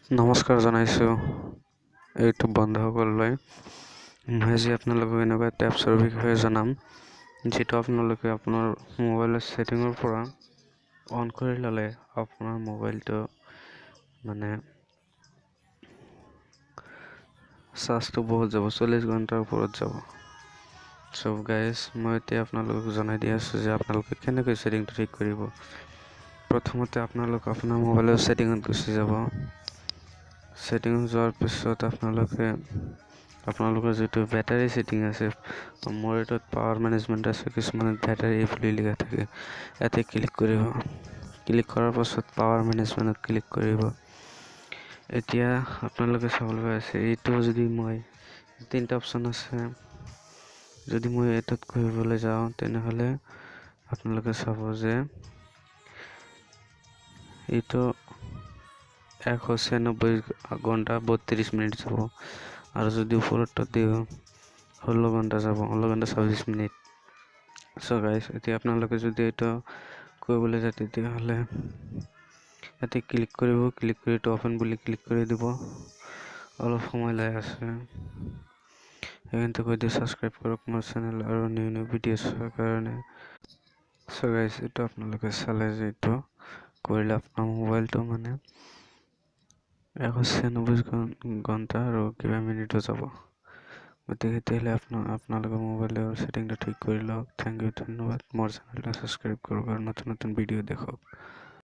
নমস্কাৰ জনাইছোঁ ইউটিউব বন্ধুসকললৈ। মই আজি আপোনালোকক এনেকুৱা এটা এপছৰ বিষয়ে জনাম যিটো আপোনালোকে আপোনাৰ মোবাইলৰ ছেটিঙৰ পৰা অন কৰি ল'লে আপোনাৰ মোবাইলটো চাৰ্জটো বহুত যাব, 40 ঘণ্টাৰ ওপৰত যাব। চ' গাইজ, মই এতিয়া আপোনালোকক জনাই দি আছোঁ যে আপোনালোকে কেনেকৈ ছেটিংটো ঠিক কৰিব। প্ৰথমতে আপোনালোক আপোনাৰ মোবাইলৰ ছেটিঙত গুচি যাব। ছেটিঙত যোৱাৰ পিছত আপোনালোকৰ যিটো বেটাৰী ছেটিং আছে, মোৰ এইটোত পাৱাৰ মেনেজমেণ্ট আছে, কিছুমানত বেটাৰী বুলি লিখা থাকে। ইয়াতে ক্লিক কৰিব। ক্লিক কৰাৰ পাছত পাৱাৰ মেনেজমেণ্টত ক্লিক কৰিব। এতিয়া আপোনালোকে চাবলৈ পাই আছে, এইটো যদি মই 3টা অপশ্যন আছে, যদি মই এইটোত কৰিবলৈ যাওঁ তেনেহ'লে আপোনালোকে চাব যে এইটো 196 ঘণ্টা 32 মিনিট যাব, আৰু যদি ওপৰতো দিওঁ 16 ঘণ্টা যাব, 16 ঘণ্টা 26 মিনিট। চ' গাইজ, এতিয়া আপোনালোকে যদি এইটো কৰিবলৈ যায় তেতিয়াহ'লে ইয়াতে ক্লিক কৰিব। ক্লিক কৰি এইটো অপেন বুলি ক্লিক কৰি দিব। অলপ সময় লাগে আছে, সেইকাৰণে কৈ দিওঁ ছাবস্ক্ৰাইব কৰক মোৰ চেনেল আৰু নিউ ভিডিঅ' চোৱাৰ কাৰণে। চ' গাইজ, এইটো আপোনালোকে চালে যে এইটো কৰিলে আপোনাৰ মোবাইলটো 196 ঘণ্টা আৰু কিবা মিনিটো যাব। গতিকে তেতিয়াহ'লে আপোনালোকৰ মোবাইলৰ ছেটিংটো ঠিক কৰি লওক। থেংক ইউ, ধন্যবাদ। মোৰ চেনেলটো ছাবস্ক্ৰাইব কৰক আৰু নতুন ভিডিঅ' দেখক।